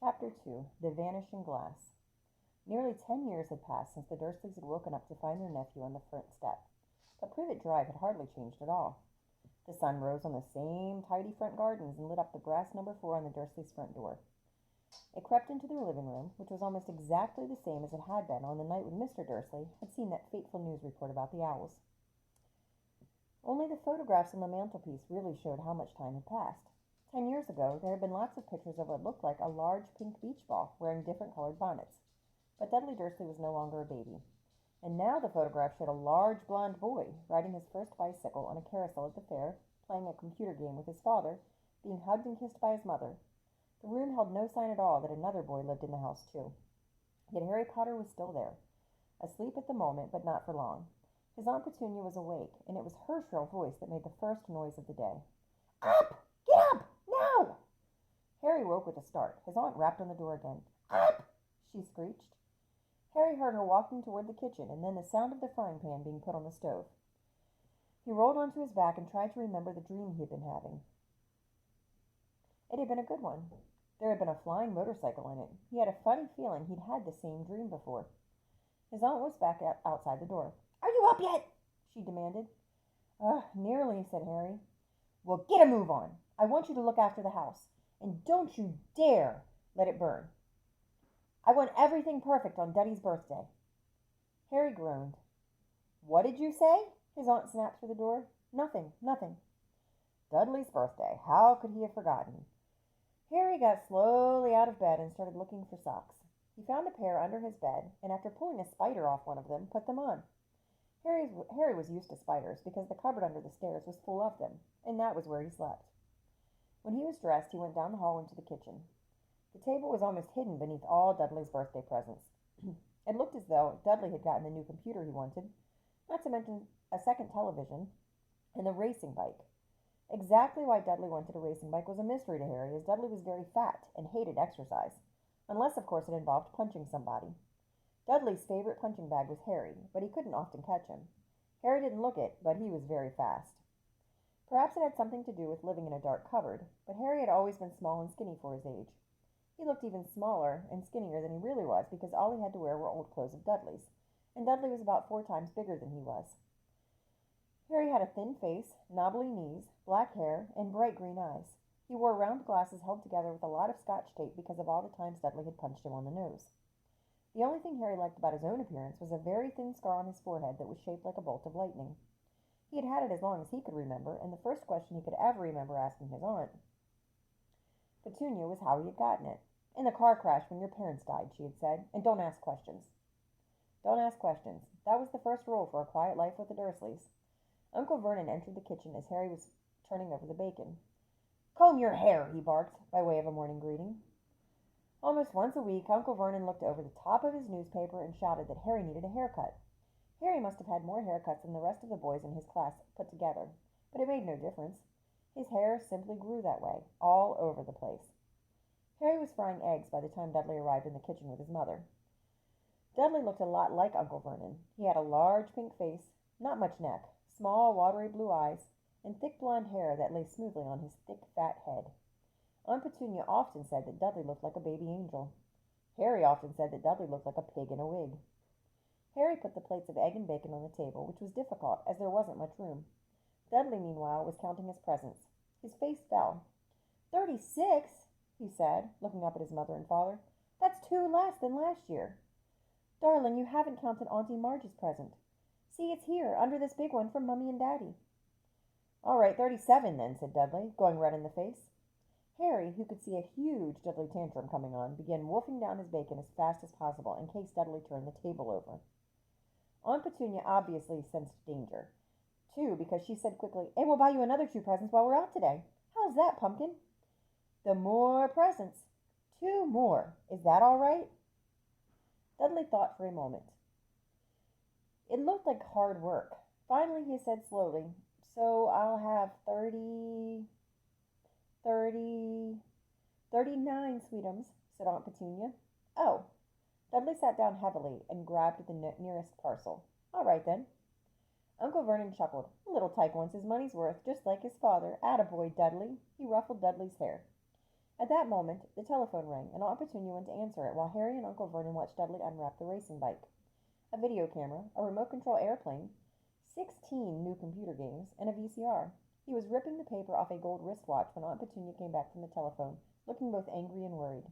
Chapter 2 The Vanishing Glass. Nearly 10 years had passed since the Dursleys had woken up to find their nephew on the front step, but Privet Drive had hardly changed at all. The sun rose on the same tidy front gardens and lit up the brass number 4 on the Dursleys' front door. It crept into their living room, which was almost exactly the same as it had been on the night when Mr. Dursley had seen that fateful news report about the owls. Only the photographs on the mantelpiece really showed how much time had passed. 10 years ago, there had been lots of pictures of what looked like a large pink beach ball wearing different colored bonnets. But Dudley Dursley was no longer a baby. And now the photograph showed a large blond boy riding his first bicycle on a carousel at the fair, playing a computer game with his father, being hugged and kissed by his mother. The room held no sign at all that another boy lived in the house, too. Yet Harry Potter was still there, asleep at the moment, but not for long. His Aunt Petunia was awake, and it was her shrill voice that made the first noise of the day. "Up! Get up! Now!" Harry woke with a start. His aunt rapped on the door again. "Up!" she screeched. Harry heard her walking toward the kitchen, and then the sound of the frying pan being put on the stove. He rolled onto his back and tried to remember the dream he had been having. It had been a good one. There had been a flying motorcycle in it. He had a funny feeling he'd had the same dream before. His aunt was back outside the door. "Are you up yet?" she demanded. Nearly," said Harry. "Well, get a move on. I want you to look after the house. And don't you dare let it burn. I want everything perfect on Duddy's birthday." Harry groaned. "What did you say?" his aunt snapped through the door. "Nothing, nothing." Dudley's birthday. How could he have forgotten? Harry got slowly out of bed and started looking for socks. He found a pair under his bed, and after pulling a spider off one of them, put them on. Harry was used to spiders because the cupboard under the stairs was full of them, and that was where he slept. When he was dressed, he went down the hall into the kitchen. The table was almost hidden beneath all Dudley's birthday presents. It looked as though Dudley had gotten the new computer he wanted, not to mention a second television and the racing bike. Exactly why Dudley wanted a racing bike was a mystery to Harry, as Dudley was very fat and hated exercise, unless, of course, it involved punching somebody. Dudley's favorite punching bag was Harry, but he couldn't often catch him. Harry didn't look it, but he was very fast. Perhaps it had something to do with living in a dark cupboard, but Harry had always been small and skinny for his age. He looked even smaller and skinnier than he really was because all he had to wear were old clothes of Dudley's, and Dudley was about 4 times bigger than he was. Harry had a thin face, knobbly knees, black hair, and bright green eyes. He wore round glasses held together with a lot of Scotch tape because of all the times Dudley had punched him on the nose. The only thing Harry liked about his own appearance was a very thin scar on his forehead that was shaped like a bolt of lightning. He had had it as long as he could remember, and the first question he could ever remember asking his aunt Petunia was how he had gotten it. "In the car crash when your parents died," she had said, "and don't ask questions." Don't ask questions. That was the first rule for a quiet life with the Dursleys. Uncle Vernon entered the kitchen as Harry was turning over the bacon. "Comb your hair," he barked, by way of a morning greeting. Almost once a week, Uncle Vernon looked over the top of his newspaper and shouted that Harry needed a haircut. Harry must have had more haircuts than the rest of the boys in his class put together, but it made no difference. His hair simply grew that way, all over the place. Harry was frying eggs by the time Dudley arrived in the kitchen with his mother. Dudley looked a lot like Uncle Vernon. He had a large pink face, not much neck, small watery blue eyes, and thick blonde hair that lay smoothly on his thick fat head. Aunt Petunia often said that Dudley looked like a baby angel. Harry often said that Dudley looked like a pig in a wig. Harry put the plates of egg and bacon on the table, which was difficult, as there wasn't much room. Dudley, meanwhile, was counting his presents. His face fell. 36, he said, looking up at his mother and father. "That's 2 less than last year." "Darling, you haven't counted Auntie Marge's present. See, it's here, under this big one from Mummy and Daddy." "All right, 37 then," said Dudley, going red in the face. Harry, who could see a huge Dudley tantrum coming on, began wolfing down his bacon as fast as possible in case Dudley turned the table over. Aunt Petunia obviously sensed danger, too, because she said quickly, "And we'll buy you another 2 presents while we're out today. How's that, Pumpkin?" "The more presents. 2 more. Is that all right?" Dudley thought for a moment. It looked like hard work. Finally, he said slowly, "So I'll have 39, sweetums," said Aunt Petunia. "Oh." Dudley sat down heavily and grabbed the nearest parcel. "All right, then." Uncle Vernon chuckled. "A little tyke wants his money's worth, just like his father. Attaboy, Dudley." He ruffled Dudley's hair. At that moment, the telephone rang, and Aunt Petunia went to answer it while Harry and Uncle Vernon watched Dudley unwrap the racing bike. A video camera, a remote control airplane, 16 new computer games, and a VCR. He was ripping the paper off a gold wristwatch when Aunt Petunia came back from the telephone, looking both angry and worried.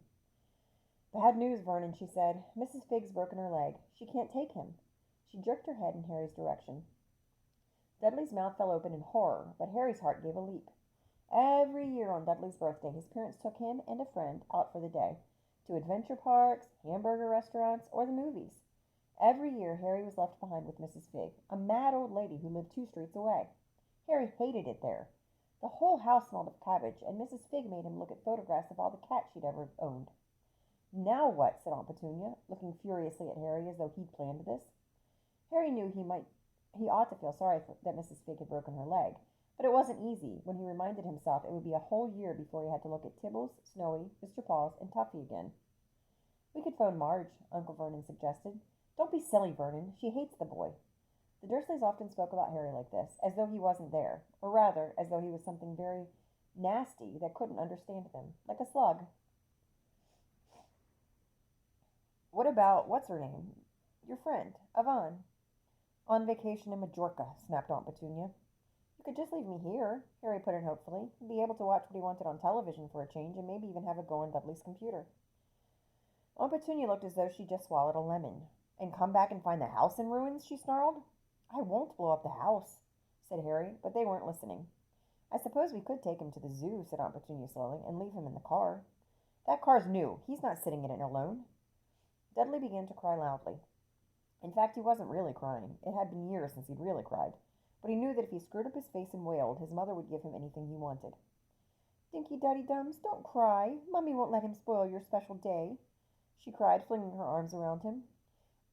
Bad news, Vernon, she said. Mrs. Fig's broken her leg. She can't take him. She jerked her head in Harry's direction. Dudley's mouth fell open in horror, but Harry's heart gave a leap. Every year on Dudley's birthday, his parents took him and a friend out for the day, to adventure parks, hamburger restaurants, or the movies. Every year, Harry was left behind with Mrs. Fig, a mad old lady who lived 2 streets away. Harry hated it there. The whole house smelled of cabbage, and Mrs. Fig made him look at photographs of all the cats she'd ever owned. Now what? Said Aunt Petunia, looking furiously at Harry as though he'd planned this. Harry knew he ought to feel sorry that Mrs. Fig had broken her leg, but it wasn't easy when he reminded himself it would be a whole year before he had to look at Tibbles, Snowy, Mr. Paws, and Tuffy again. We could phone Marge, Uncle Vernon suggested. Don't be silly, Vernon. She hates the boy. The Dursleys often spoke about Harry like this, as though he wasn't there, or rather, as though he was something very nasty that couldn't understand them, like a slug. What about, what's her name? Your friend, Yvonne. On vacation in Majorca, snapped Aunt Petunia. You could just leave me here, Harry put in hopefully. He'd be able to watch what he wanted on television for a change and maybe even have a go on Dudley's computer. Aunt Petunia looked as though she'd just swallowed a lemon. And come back and find the house in ruins, she snarled. I won't blow up the house, said Harry, but they weren't listening. I suppose we could take him to the zoo, said Aunt Petunia slowly, and leave him in the car. That car's new. He's not sitting in it alone. Dudley began to cry loudly. In fact, he wasn't really crying. It had been years since he'd really cried. But he knew that if he screwed up his face and wailed, his mother would give him anything he wanted. Dinky Duddy Dums, don't cry. Mummy won't let him spoil your special day, she cried, flinging her arms around him.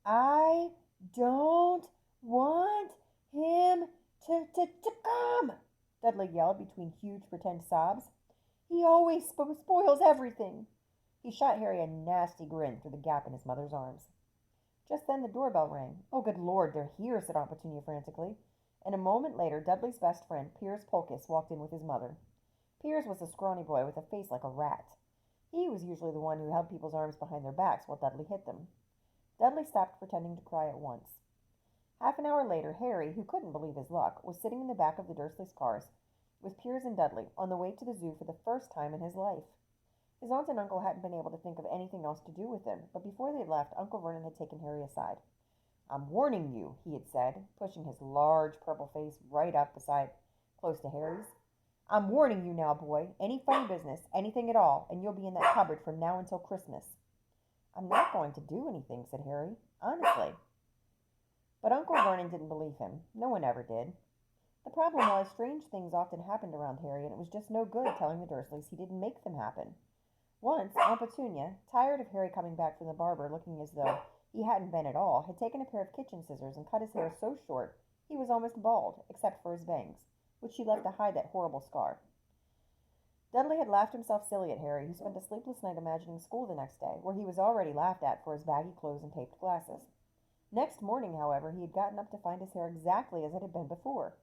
I don't want him to come, Dudley yelled between huge pretend sobs. He always spoils everything. He shot Harry a nasty grin through the gap in his mother's arms. Just then the doorbell rang. Oh, good Lord, they're here, said Aunt Petunia frantically. And a moment later, Dudley's best friend, Piers Polkiss, walked in with his mother. Piers was a scrawny boy with a face like a rat. He was usually the one who held people's arms behind their backs while Dudley hit them. Dudley stopped pretending to cry at once. Half an hour later, Harry, who couldn't believe his luck, was sitting in the back of the Dursleys' cars with Piers and Dudley on the way to the zoo for the first time in his life. His aunt and uncle hadn't been able to think of anything else to do with him, but before they left, Uncle Vernon had taken Harry aside. I'm warning you, he had said, pushing his large purple face right up close to Harry's. I'm warning you now, boy. Any funny business, anything at all, and you'll be in that cupboard from now until Christmas. I'm not going to do anything, said Harry, honestly. But Uncle Vernon didn't believe him. No one ever did. The problem was, strange things often happened around Harry, and it was just no good telling the Dursleys he didn't make them happen. Once, Aunt Petunia, tired of Harry coming back from the barber looking as though he hadn't been at all, had taken a pair of kitchen scissors and cut his hair so short he was almost bald, except for his bangs, which she left to hide that horrible scar. Dudley had laughed himself silly at Harry, who spent a sleepless night imagining school the next day, where he was already laughed at for his baggy clothes and taped glasses. Next morning, however, he had gotten up to find his hair exactly as it had been before.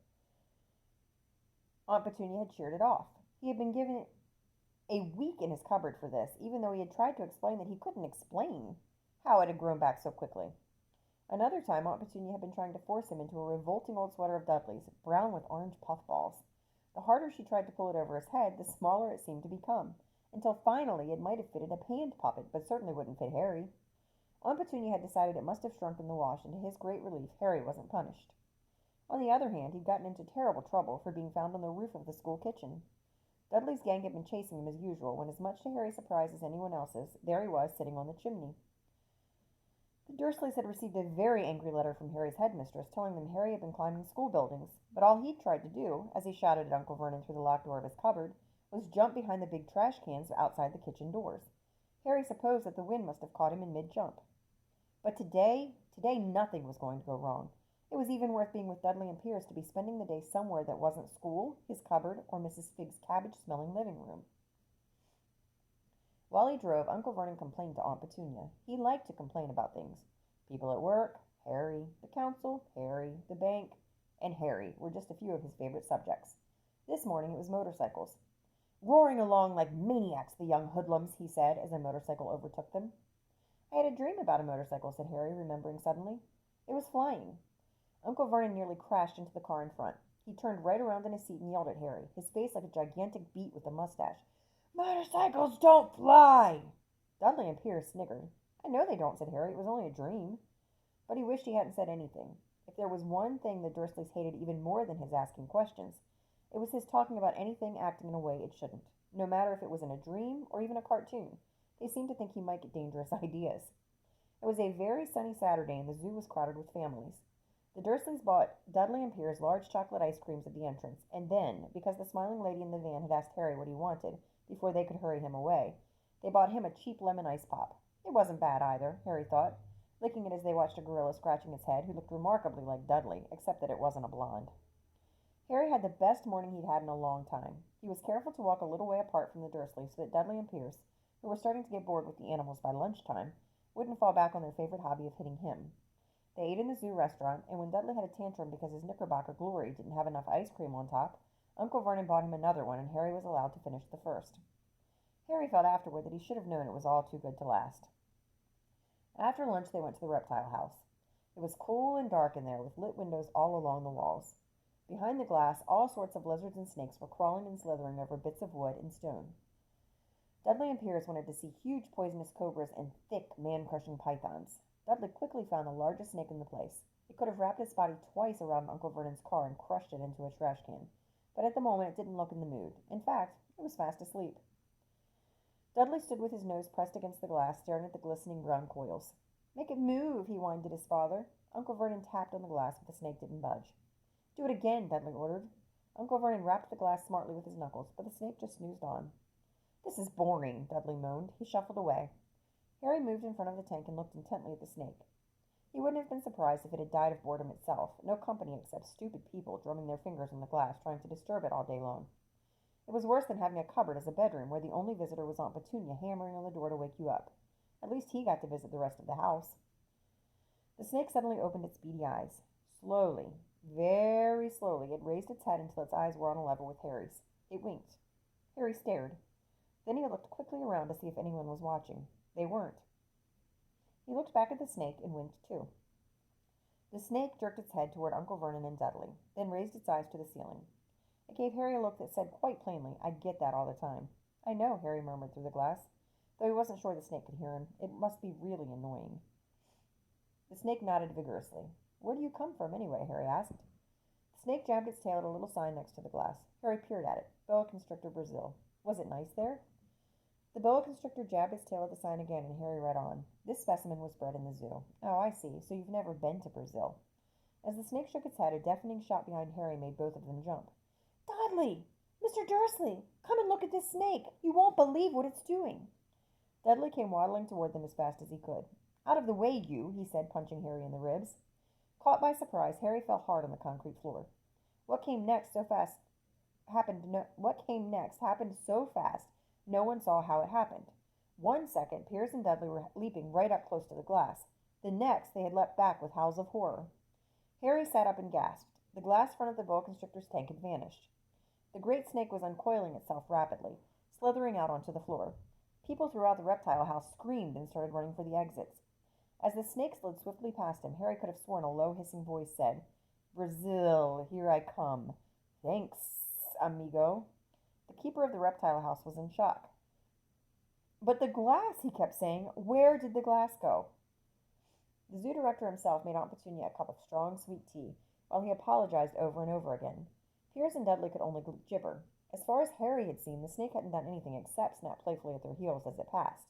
Aunt Petunia had sheared it off. He had been given a week in his cupboard for this, even though he had tried to explain that he couldn't explain how it had grown back so quickly. Another time, Aunt Petunia had been trying to force him into a revolting old sweater of Dudley's, brown with orange puffballs. The harder she tried to pull it over his head, the smaller it seemed to become, until finally it might have fitted a hand puppet, but certainly wouldn't fit Harry. Aunt Petunia had decided it must have shrunk in the wash, and to his great relief, Harry wasn't punished. On the other hand, he'd gotten into terrible trouble for being found on the roof of the school kitchen. Dudley's gang had been chasing him as usual, when as much to Harry's surprise as anyone else's, there he was sitting on the chimney. The Dursleys had received a very angry letter from Harry's headmistress telling them Harry had been climbing school buildings, but all he'd tried to do, as he shouted at Uncle Vernon through the locked door of his cupboard, was jump behind the big trash cans outside the kitchen doors. Harry supposed that the wind must have caught him in mid-jump. But today nothing was going to go wrong. It was even worth being with Dudley and Piers to be spending the day somewhere that wasn't school, his cupboard, or Mrs. Fig's cabbage-smelling living room. While he drove, Uncle Vernon complained to Aunt Petunia. He liked to complain about things. People at work, Harry, the council, Harry, the bank, and Harry were just a few of his favorite subjects. This morning it was motorcycles. roaring along like maniacs, the young hoodlums, he said as a motorcycle overtook them. I had a dream about a motorcycle, said Harry, remembering suddenly. It was flying. Uncle Vernon nearly crashed into the car in front. He turned right around in his seat and yelled at Harry, his face like a gigantic beet with a mustache. Motorcycles don't fly! Dudley and Pierce sniggered. I know they don't, said Harry. It was only a dream. But he wished he hadn't said anything. If there was one thing the Dursleys hated even more than his asking questions, it was his talking about anything acting in a way it shouldn't, no matter if it was in a dream or even a cartoon. They seemed to think he might get dangerous ideas. It was a very sunny Saturday, and the zoo was crowded with families. The Dursleys bought Dudley and Piers large chocolate ice creams at the entrance, and then, because the smiling lady in the van had asked Harry what he wanted before they could hurry him away, they bought him a cheap lemon ice pop. It wasn't bad either, Harry thought, licking it as they watched a gorilla scratching its head, who looked remarkably like Dudley, except that it wasn't a blonde. Harry had the best morning he'd had in a long time. He was careful to walk a little way apart from the Dursleys so that Dudley and Pierce, who were starting to get bored with the animals by lunchtime, wouldn't fall back on their favorite hobby of hitting him. They ate in the zoo restaurant, and when Dudley had a tantrum because his Knickerbocker Glory didn't have enough ice cream on top, Uncle Vernon bought him another one, and Harry was allowed to finish the first. Harry felt afterward that he should have known it was all too good to last. After lunch, they went to the reptile house. It was cool and dark in there, with lit windows all along the walls. Behind the glass, all sorts of lizards and snakes were crawling and slithering over bits of wood and stone. Dudley and Piers wanted to see huge poisonous cobras and thick, man-crushing pythons. Dudley quickly found the largest snake in the place. It could have wrapped its body twice around Uncle Vernon's car and crushed it into a trash can. But at the moment, it didn't look in the mood. In fact, it was fast asleep. Dudley stood with his nose pressed against the glass, staring at the glistening brown coils. Make it move, he whined at his father. Uncle Vernon tapped on the glass, but the snake didn't budge. Do it again, Dudley ordered. Uncle Vernon rapped the glass smartly with his knuckles, but the snake just snoozed on. This is boring, Dudley moaned. He shuffled away. Harry moved in front of the tank and looked intently at the snake. He wouldn't have been surprised if it had died of boredom itself. No company except stupid people drumming their fingers on the glass, trying to disturb it all day long. It was worse than having a cupboard as a bedroom, where the only visitor was Aunt Petunia hammering on the door to wake you up. At least he got to visit the rest of the house. The snake suddenly opened its beady eyes. Slowly, very slowly, it raised its head until its eyes were on a level with Harry's. It winked. Harry stared. Then he looked quickly around to see if anyone was watching. They weren't. He looked back at the snake and winked too. The snake jerked its head toward Uncle Vernon and Dudley, then raised its eyes to the ceiling. It gave Harry a look that said quite plainly, I get that all the time. I know, Harry murmured through the glass, though he wasn't sure the snake could hear him. It must be really annoying. The snake nodded vigorously. Where do you come from, anyway? Harry asked. The snake jabbed its tail at a little sign next to the glass. Harry peered at it. Boa Constrictor, Brazil. Was it nice there? The boa constrictor jabbed its tail at the sign again, and Harry read on. This specimen was bred in the zoo. Oh, I see. So you've never been to Brazil. As the snake shook its head, a deafening shout behind Harry made both of them jump. Dudley! Mr. Dursley! Come and look at this snake! You won't believe what it's doing! Dudley came waddling toward them as fast as he could. Out of the way, you, he said, punching Harry in the ribs. Caught by surprise, Harry fell hard on the concrete floor. What came next happened so fast, no one saw how it happened. 1 second, Piers and Dudley were leaping right up close to the glass. The next, they had leapt back with howls of horror. Harry sat up and gasped. The glass front of the boa constrictor's tank had vanished. The great snake was uncoiling itself rapidly, slithering out onto the floor. People throughout the reptile house screamed and started running for the exits. As the snake slid swiftly past him, Harry could have sworn a low hissing voice said, Brazil, here I come. Thanks, amigo. The keeper of the reptile house was in shock. But the glass, he kept saying. Where did the glass go? The zoo director himself made Aunt Petunia a cup of strong, sweet tea, while he apologized over and over again. Piers and Dudley could only gibber. As far as Harry had seen, the snake hadn't done anything except snap playfully at their heels as it passed.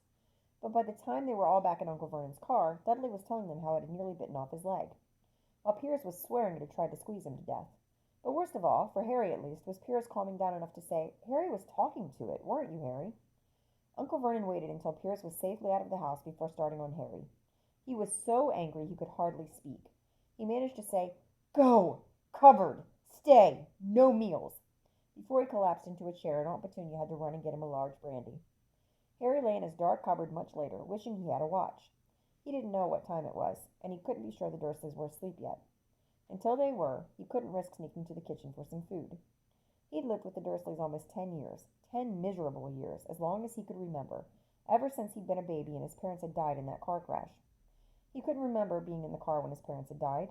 But by the time they were all back in Uncle Vernon's car, Dudley was telling them how it had nearly bitten off his leg, while Piers was swearing it had tried to squeeze him to death. But worst of all, for Harry at least, was Piers calming down enough to say, Harry was talking to it, weren't you, Harry? Uncle Vernon waited until Piers was safely out of the house before starting on Harry. He was so angry he could hardly speak. He managed to say, Go! Cupboard! Stay! No meals! Before he collapsed into a chair and Aunt Petunia had to run and get him a large brandy. Harry lay in his dark cupboard much later, wishing he had a watch. He didn't know what time it was, and he couldn't be sure the Dursleys were asleep yet. Until they were, he couldn't risk sneaking to the kitchen for some food. He'd lived with the Dursleys almost 10 years. 10 miserable years, as long as he could remember, ever since he'd been a baby and his parents had died in that car crash. He couldn't remember being in the car when his parents had died.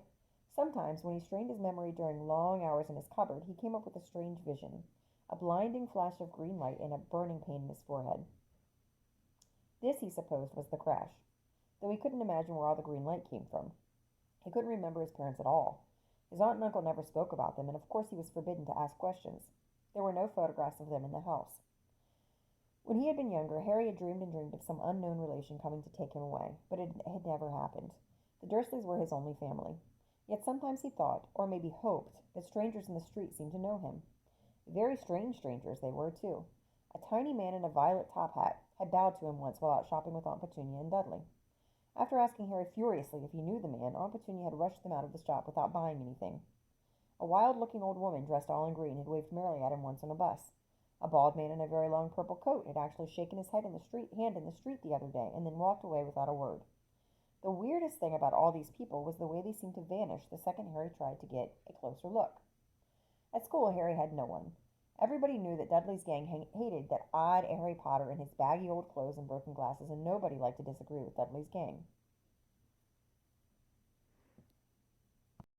Sometimes, when he strained his memory during long hours in his cupboard, he came up with a strange vision, a blinding flash of green light and a burning pain in his forehead. This, he supposed, was the crash, though he couldn't imagine where all the green light came from. He couldn't remember his parents at all. His aunt and uncle never spoke about them, and of course he was forbidden to ask questions. There were no photographs of them in the house. When he had been younger, Harry had dreamed of some unknown relation coming to take him away, but it had never happened. The Dursleys were his only family. Yet sometimes he thought, or maybe hoped, that strangers in the street seemed to know him. Very strange strangers they were, too. A tiny man in a violet top hat had bowed to him once while out shopping with Aunt Petunia and Dudley. After asking Harry furiously if he knew the man, Aunt Petunia had rushed them out of the shop without buying anything. A wild-looking old woman dressed all in green had waved merrily at him once on a bus. A bald man in a very long purple coat had actually shaken his hand in the street the other day and then walked away without a word. The weirdest thing about all these people was the way they seemed to vanish the second Harry tried to get a closer look. At school, Harry had no one. Everybody knew that Dudley's gang hated that odd Harry Potter in his baggy old clothes and broken glasses, and nobody liked to disagree with Dudley's gang.